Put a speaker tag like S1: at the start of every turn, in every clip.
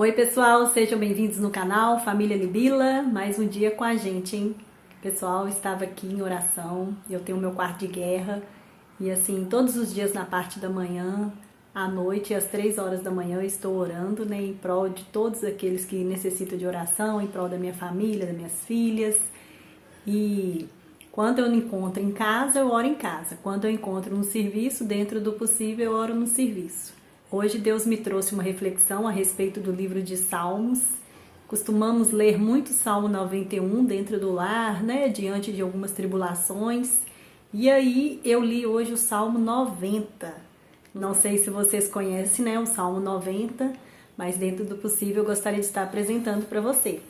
S1: Oi pessoal, sejam bem-vindos no canal Família Libila, mais um dia com a gente, hein? Pessoal, estava aqui em oração, eu tenho meu quarto de guerra e assim, todos os dias na parte da manhã, à noite, às 3 horas da manhã, eu estou orando, né, em prol de todos aqueles que necessitam de oração, em prol da minha família, das minhas filhas. E quando eu me encontro em casa, eu oro em casa. Quando eu encontro no serviço, dentro do possível, eu oro no serviço. Hoje Deus me trouxe uma reflexão a respeito do livro de Salmos. Costumamos ler muito Salmo 91 dentro do lar, né, diante de algumas tribulações. E aí eu li hoje o Salmo 90. Não sei se vocês conhecem, né, o Salmo 90, mas dentro do possível eu gostaria de estar apresentando para você.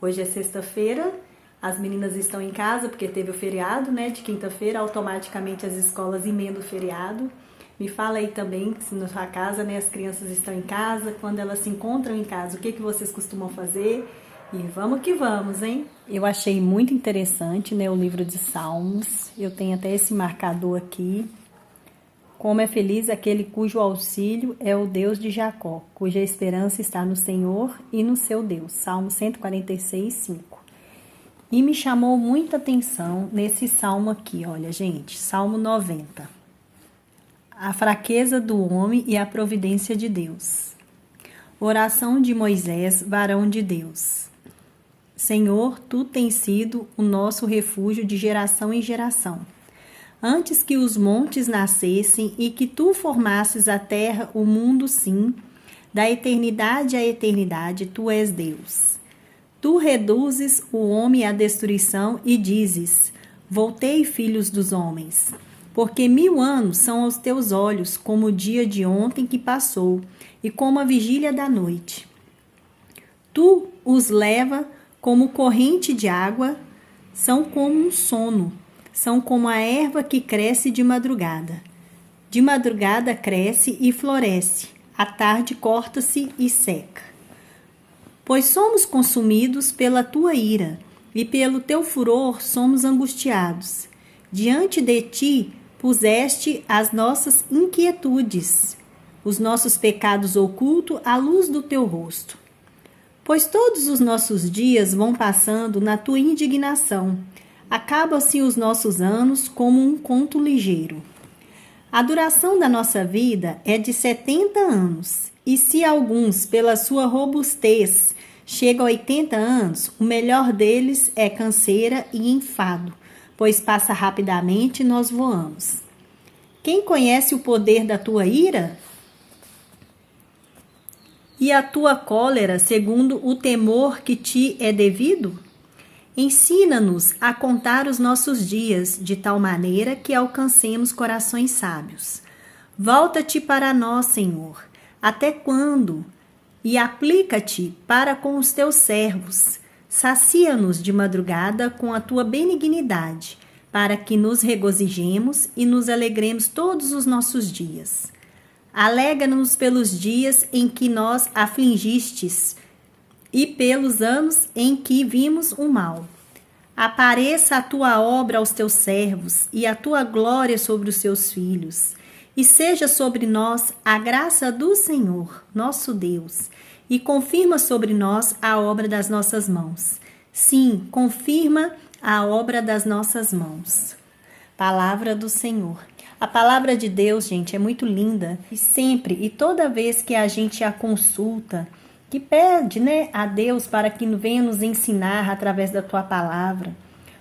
S1: Hoje é sexta-feira, as meninas estão em casa porque teve o feriado, né, de quinta-feira, automaticamente as escolas emendam o feriado. Me fala aí também, se na sua casa, né, as crianças estão em casa, quando elas se encontram em casa, o que vocês costumam fazer? E vamos que vamos, hein? Eu achei muito interessante, né, o livro de Salmos. Eu tenho até esse marcador aqui. Como é feliz aquele cujo auxílio é o Deus de Jacó, cuja esperança está no Senhor e no seu Deus. Salmo 146, 5. E me chamou muita atenção nesse salmo aqui, olha, gente, Salmo 90. A fraqueza do homem e a providência de Deus. Oração de Moisés, varão de Deus. Senhor, tu tens sido o nosso refúgio de geração em geração. Antes que os montes nascessem e que tu formasses a terra, o mundo sim, da eternidade à eternidade, tu és Deus. Tu reduzes o homem à destruição e dizes, voltei, filhos dos homens. Porque 1000 anos são aos teus olhos como o dia de ontem que passou, e como a vigília da noite. Tu os leva como corrente de água, são como um sono, são como a erva que cresce de madrugada. De madrugada cresce e floresce, à tarde corta-se e seca. Pois somos consumidos pela tua ira, e pelo teu furor somos angustiados. Diante de ti puseste as nossas inquietudes, os nossos pecados ocultos à luz do teu rosto. Pois todos os nossos dias vão passando na tua indignação, acabam-se os nossos anos como um conto ligeiro. A duração da nossa vida é de 70 anos, e se alguns, pela sua robustez, chegam a 80 anos, o melhor deles é canseira e enfado, pois passa rapidamente e nós voamos. Quem conhece o poder da tua ira? E a tua cólera, segundo o temor que te é devido? Ensina-nos a contar os nossos dias, de tal maneira que alcancemos corações sábios. Volta-te para nós, Senhor. Até quando? E aplica-te para com os teus servos. Sacia-nos de madrugada com a tua benignidade, para que nos regozijemos e nos alegremos todos os nossos dias. Alegra-nos pelos dias em que nós afligistes e pelos anos em que vimos o mal. Apareça a tua obra aos teus servos e a tua glória sobre os seus filhos. E seja sobre nós a graça do Senhor, nosso Deus, e confirma sobre nós a obra das nossas mãos. Sim, confirma a obra das nossas mãos. Palavra do Senhor. A palavra de Deus, gente, é muito linda. E sempre e toda vez que a gente a consulta, que pede, né, a Deus para que venha nos ensinar através da tua palavra,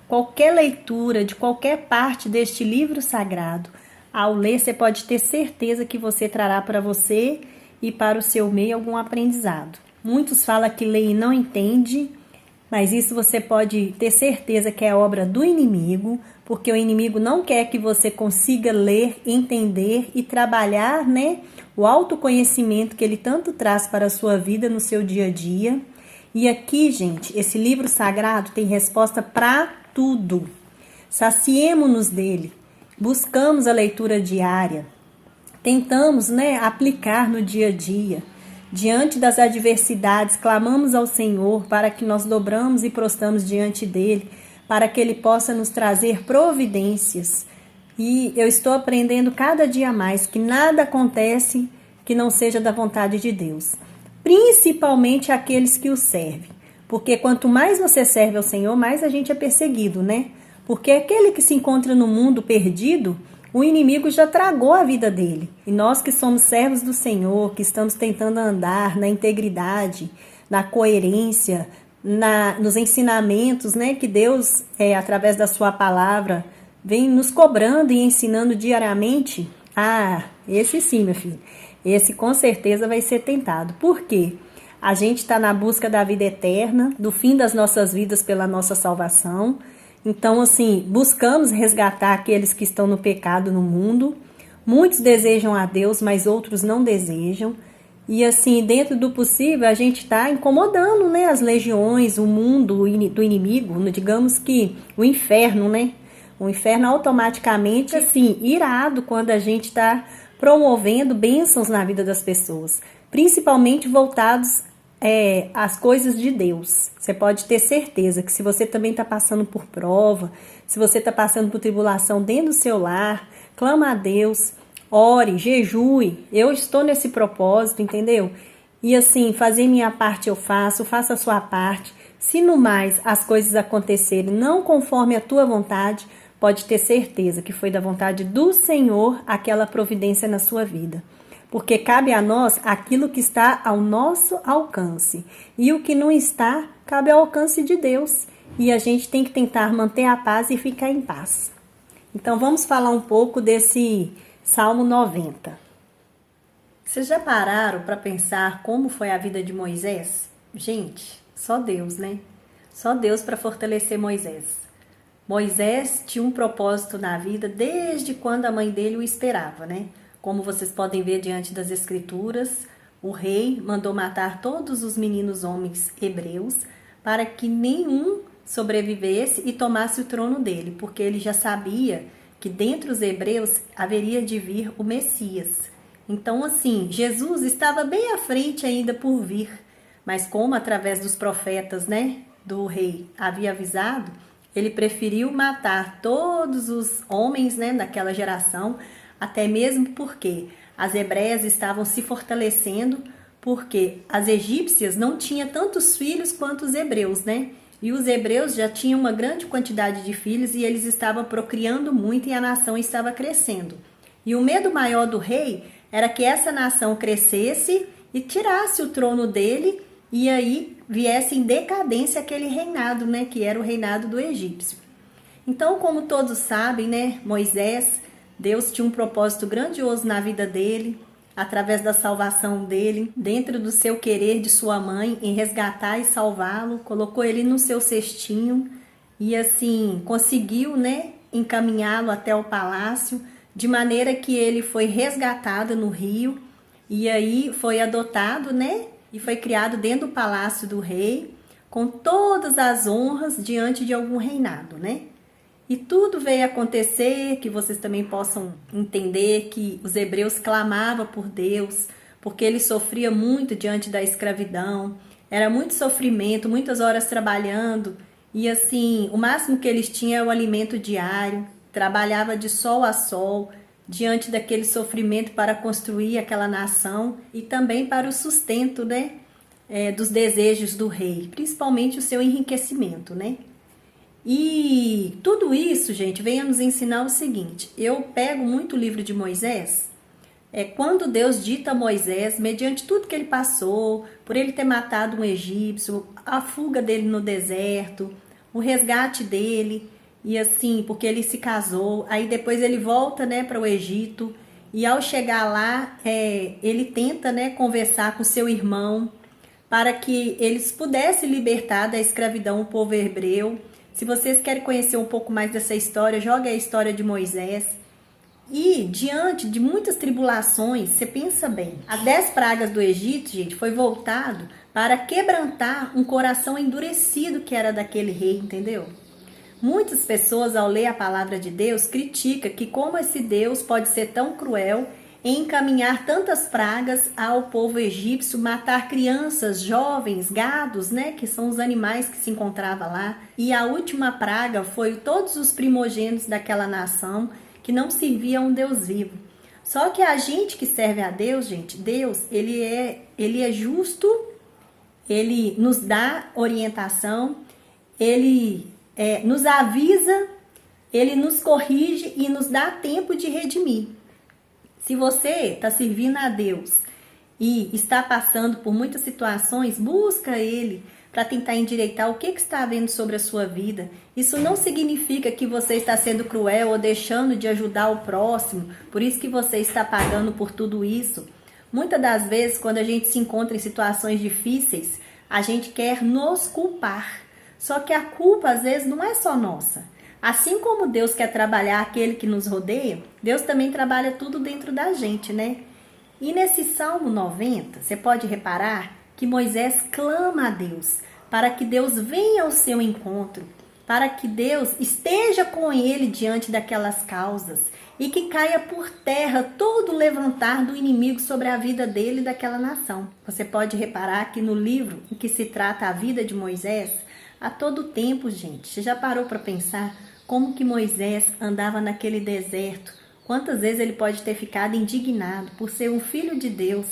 S1: qualquer leitura de qualquer parte deste livro sagrado, ao ler, você pode ter certeza que você trará para você e para o seu meio algum aprendizado. Muitos falam que lê e não entende, mas isso você pode ter certeza que é obra do inimigo, porque o inimigo não quer que você consiga ler, entender e trabalhar, né, o autoconhecimento que ele tanto traz para a sua vida no seu dia a dia. E aqui, gente, esse livro sagrado tem resposta para tudo. Saciemo-nos dele. Buscamos a leitura diária, tentamos, né, aplicar no dia a dia. Diante das adversidades, clamamos ao Senhor para que nós dobramos e prostramos diante dele, para que ele possa nos trazer providências. E eu estou aprendendo cada dia mais que nada acontece que não seja da vontade de Deus. principalmente aqueles que o servem. Porque quanto mais você serve ao Senhor, mais a gente é perseguido, né? Porque aquele que se encontra no mundo perdido, o inimigo já tragou a vida dele. E nós que somos servos do Senhor, que estamos tentando andar na integridade, na coerência, nos ensinamentos, né, que Deus, através da sua palavra, vem nos cobrando e ensinando diariamente. Esse sim, meu filho. Esse com certeza vai ser tentado. Por quê? A gente está na busca da vida eterna, do fim das nossas vidas pela nossa salvação. Então, assim, buscamos resgatar aqueles que estão no pecado no mundo. Muitos desejam a Deus, mas outros não desejam. E assim, dentro do possível, a gente está incomodando, né, as legiões, o mundo do inimigo, digamos que o inferno, né? O inferno automaticamente, assim, irado quando a gente está promovendo bênçãos na vida das pessoas, principalmente voltados às coisas de Deus. Você pode ter certeza que se você também está passando por prova, se você está passando por tribulação dentro do seu lar, clama a Deus, ore, jejue. Eu estou nesse propósito, entendeu? E assim, fazer minha parte eu faço, faça a sua parte. Se no mais as coisas acontecerem não conforme a tua vontade, pode ter certeza que foi da vontade do Senhor aquela providência na sua vida. Porque cabe a nós aquilo que está ao nosso alcance. E o que não está, cabe ao alcance de Deus. E a gente tem que tentar manter a paz e ficar em paz. Então vamos falar um pouco desse Salmo 90. Vocês já pararam para pensar como foi a vida de Moisés? Gente, só Deus, né? Só Deus para fortalecer Moisés. Moisés tinha um propósito na vida desde quando a mãe dele o esperava, né? Como vocês podem ver diante das escrituras, o rei mandou matar todos os meninos homens hebreus para que nenhum sobrevivesse e tomasse o trono dele, porque ele já sabia que dentre os hebreus haveria de vir o Messias. Então, assim, Jesus estava bem à frente ainda por vir, mas como através dos profetas, né, do rei havia avisado, ele preferiu matar todos os homens, né, daquela geração, até mesmo porque as hebreias estavam se fortalecendo, porque as egípcias não tinham tantos filhos quanto os hebreus, né? E os hebreus já tinham uma grande quantidade de filhos e eles estavam procriando muito e a nação estava crescendo. E o medo maior do rei era que essa nação crescesse e tirasse o trono dele e aí viesse em decadência aquele reinado, né, que era o reinado do egípcio. Então, como todos sabem, né, Moisés, Deus tinha um propósito grandioso na vida dele, através da salvação dele, dentro do seu querer de sua mãe, em resgatar e salvá-lo, colocou ele no seu cestinho e assim conseguiu, né, encaminhá-lo até o palácio, de maneira que ele foi resgatado no rio e aí foi adotado, né, e foi criado dentro do palácio do rei, com todas as honras diante de algum reinado, né? E tudo veio acontecer, que vocês também possam entender que os hebreus clamavam por Deus, porque ele sofria muito diante da escravidão, era muito sofrimento, muitas horas trabalhando, e assim, o máximo que eles tinham é o alimento diário, trabalhava de sol a sol, diante daquele sofrimento para construir aquela nação e também para o sustento, né, dos desejos do rei, principalmente o seu enriquecimento, né? E tudo isso, gente, vem a nos ensinar o seguinte: eu pego muito o livro de Moisés, quando Deus dita a Moisés, mediante tudo que ele passou, por ele ter matado um egípcio, a fuga dele no deserto, o resgate dele, e assim, porque ele se casou, aí depois ele volta, né, para o Egito, e ao chegar lá, ele tenta, né, conversar com seu irmão, para que eles pudessem libertar da escravidão o povo hebreu. Se vocês querem conhecer um pouco mais dessa história, jogue a história de Moisés. E diante de muitas tribulações, você pensa bem, as 10 pragas do Egito, gente, foi voltado para quebrantar um coração endurecido que era daquele rei, entendeu? Muitas pessoas, ao ler a palavra de Deus, criticam que como esse Deus pode ser tão cruel em encaminhar tantas pragas ao povo egípcio, matar crianças, jovens, gados, né, que são os animais que se encontravam lá. E a última praga foi todos os primogênitos daquela nação que não servia a um Deus vivo. Só que a gente que serve a Deus, gente, Deus, ele é justo, ele nos dá orientação, ele nos avisa, ele nos corrige e nos dá tempo de redimir. Se você está servindo a Deus e está passando por muitas situações, busca Ele para tentar endireitar o que está havendo sobre a sua vida. Isso não significa que você está sendo cruel ou deixando de ajudar o próximo, por isso que você está pagando por tudo isso. Muitas das vezes, quando a gente se encontra em situações difíceis, a gente quer nos culpar. Só que a culpa, às vezes, não é só nossa. Assim como Deus quer trabalhar aquele que nos rodeia, Deus também trabalha tudo dentro da gente, né? E nesse Salmo 90, você pode reparar que Moisés clama a Deus, para que Deus venha ao seu encontro, para que Deus esteja com ele diante daquelas causas e que caia por terra todo o levantar do inimigo sobre a vida dele e daquela nação. Você pode reparar que no livro em que se trata a vida de Moisés, a todo tempo, gente, você já parou para pensar como que Moisés andava naquele deserto? Quantas vezes ele pode ter ficado indignado por ser um filho de Deus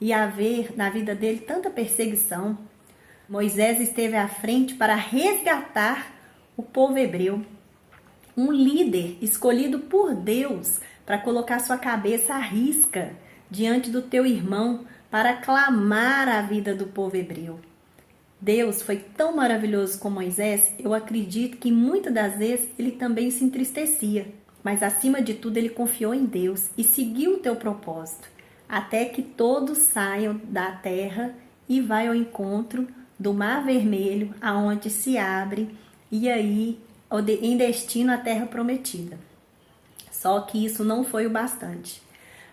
S1: e haver na vida dele tanta perseguição? Moisés esteve à frente para resgatar o povo hebreu. Um líder escolhido por Deus para colocar sua cabeça à risca diante do teu irmão para clamar a vida do povo hebreu. Deus foi tão maravilhoso com Moisés, eu acredito que muitas das vezes ele também se entristecia. Mas acima de tudo ele confiou em Deus e seguiu o teu propósito, até que todos saiam da terra e vai ao encontro do Mar Vermelho, aonde se abre, e aí em destino à terra prometida. Só que isso não foi o bastante.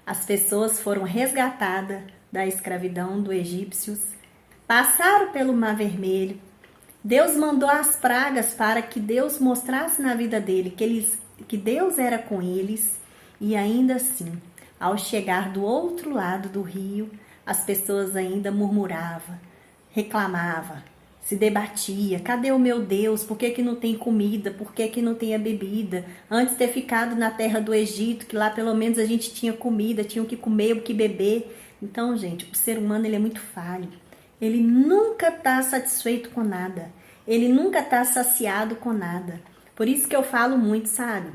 S1: As pessoas foram resgatadas da escravidão dos egípcios, passaram pelo Mar Vermelho. Deus mandou as pragas para que Deus mostrasse na vida dele que Deus era com eles, e ainda assim, ao chegar do outro lado do rio, as pessoas ainda murmuravam, reclamavam, se debatia: cadê o meu Deus? Por que não tem comida? Por que não tem a bebida? Antes de ter ficado na terra do Egito, que lá pelo menos a gente tinha comida, tinha o que comer, o que beber. Então, gente, o ser humano ele é muito falho. Ele nunca está satisfeito com nada. Ele nunca está saciado com nada. Por isso que eu falo muito, sabe?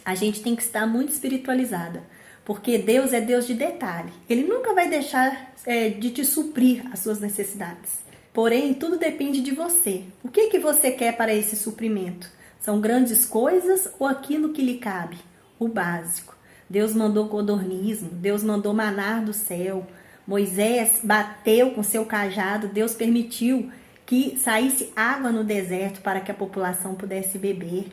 S1: A gente tem que estar muito espiritualizada. Porque Deus é Deus de detalhe. Ele nunca vai deixar de te suprir as suas necessidades. Porém, tudo depende de você. O que você quer para esse suprimento? São grandes coisas ou aquilo que lhe cabe? O básico. Deus mandou codornizmo, Deus mandou manar do céu. Moisés bateu com seu cajado, Deus permitiu que saísse água no deserto para que a população pudesse beber.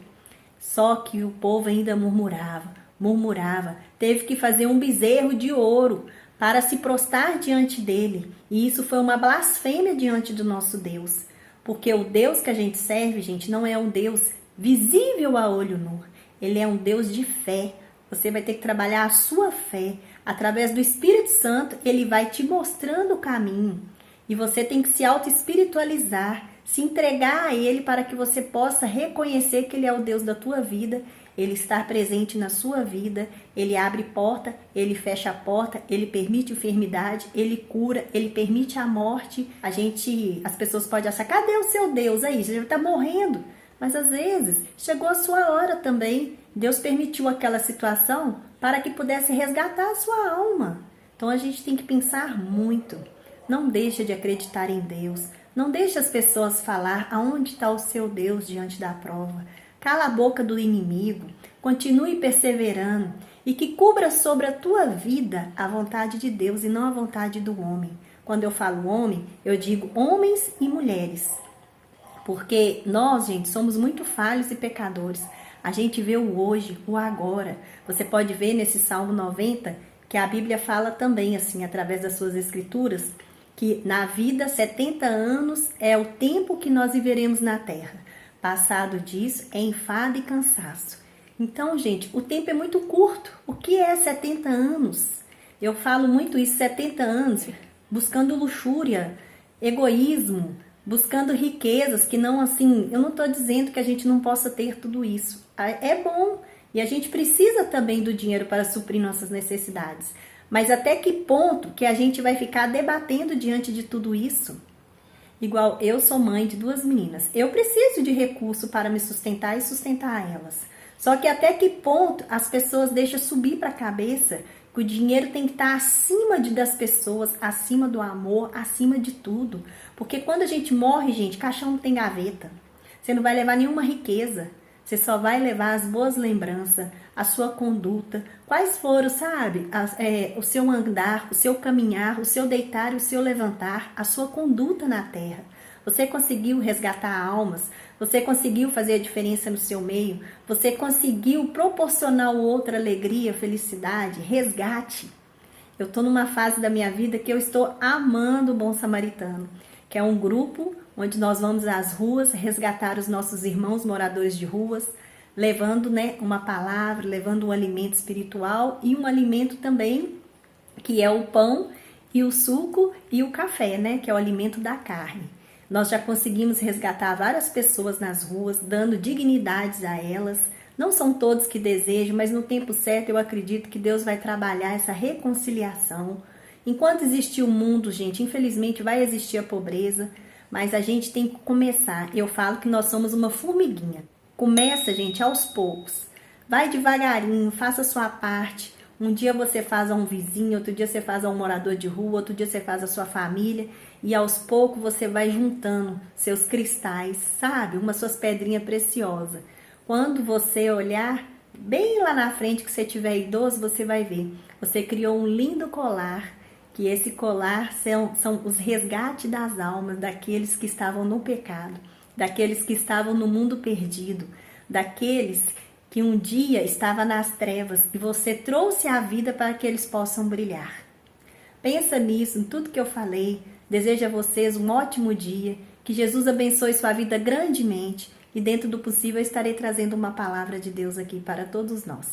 S1: Só que o povo ainda murmurava. Teve que fazer um bezerro de ouro para se prostrar diante dele. E isso foi uma blasfêmia diante do nosso Deus. Porque o Deus que a gente serve, gente, não é um Deus visível a olho nu. Ele é um Deus de fé. Você vai ter que trabalhar a sua fé. Através do Espírito Santo, ele vai te mostrando o caminho. E você tem que se auto-espiritualizar, se entregar a ele para que você possa reconhecer que ele é o Deus da tua vida, ele está presente na sua vida, ele abre porta, ele fecha a porta, ele permite enfermidade, ele cura, ele permite a morte. As pessoas podem achar: cadê o seu Deus aí? Você já está morrendo. Mas às vezes chegou a sua hora também. Deus permitiu aquela situação para que pudesse resgatar a sua alma. Então a gente tem que pensar muito. Não deixa de acreditar em Deus. Não deixe as pessoas falar aonde está o seu Deus diante da prova. Cala a boca do inimigo. Continue perseverando. E que cubra sobre a tua vida a vontade de Deus e não a vontade do homem. Quando eu falo homem, eu digo homens e mulheres. Porque nós, gente, somos muito falhos e pecadores. A gente vê o hoje, o agora. Você pode ver nesse Salmo 90 que a Bíblia fala também, assim, através das suas escrituras, que na vida 70 anos é o tempo que nós viveremos na terra. Passado disso é enfado e cansaço. Então, gente, o tempo é muito curto. O que é 70 anos? Eu falo muito isso, 70 anos, buscando luxúria, egoísmo, buscando riquezas que não, assim, eu não estou dizendo que a gente não possa ter tudo isso. É bom, E a gente precisa também do dinheiro para suprir nossas necessidades. Mas até que ponto que a gente vai ficar debatendo diante de tudo isso? Igual eu sou mãe de 2 meninas. Eu preciso de recurso para me sustentar e sustentar elas. Só que até que ponto as pessoas deixam subir para a cabeça que o dinheiro tem que estar acima das pessoas, acima do amor, acima de tudo. Porque quando a gente morre, gente, caixão não tem gaveta. Você não vai levar nenhuma riqueza. Você só vai levar as boas lembranças, a sua conduta, quais foram, sabe, o seu andar, o seu caminhar, o seu deitar e o seu levantar, a sua conduta na terra. Você conseguiu resgatar almas, você conseguiu fazer a diferença no seu meio, você conseguiu proporcionar ao outro alegria, felicidade, resgate. Eu estou numa fase da minha vida que eu estou amando o Bom Samaritano, que é um grupo onde nós vamos às ruas resgatar os nossos irmãos moradores de ruas, levando, né, uma palavra, levando um alimento espiritual e um alimento também que é o pão e o suco e o café, né, que é o alimento da carne. Nós já conseguimos resgatar várias pessoas nas ruas, dando dignidades a elas. Não são todos que desejam, mas no tempo certo eu acredito que Deus vai trabalhar essa reconciliação. Enquanto existir o mundo, gente, infelizmente vai existir a pobreza, mas a gente tem que começar. Eu falo que nós somos uma formiguinha. Começa, gente, aos poucos. Vai devagarinho, faça a sua parte. Um dia você faz a um vizinho, outro dia você faz a um morador de rua, outro dia você faz a sua família. E aos poucos você vai juntando seus cristais, sabe? Umas suas pedrinhas preciosas. Quando você olhar bem lá na frente, que você tiver idoso, você vai ver. Você criou um lindo colar. Que esse colar são os resgates das almas daqueles que estavam no pecado, daqueles que estavam no mundo perdido, daqueles que um dia estavam nas trevas e você trouxe a vida para que eles possam brilhar. Pensa nisso, em tudo que eu falei. Desejo a vocês um ótimo dia, que Jesus abençoe sua vida grandemente e dentro do possível eu estarei trazendo uma palavra de Deus aqui para todos nós.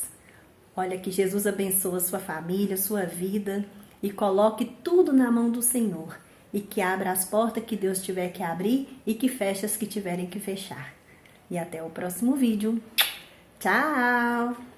S1: Olha, que Jesus abençoe a sua família, sua vida, e coloque tudo na mão do Senhor. E que abra as portas que Deus tiver que abrir e que feche as que tiverem que fechar. E até o próximo vídeo. Tchau!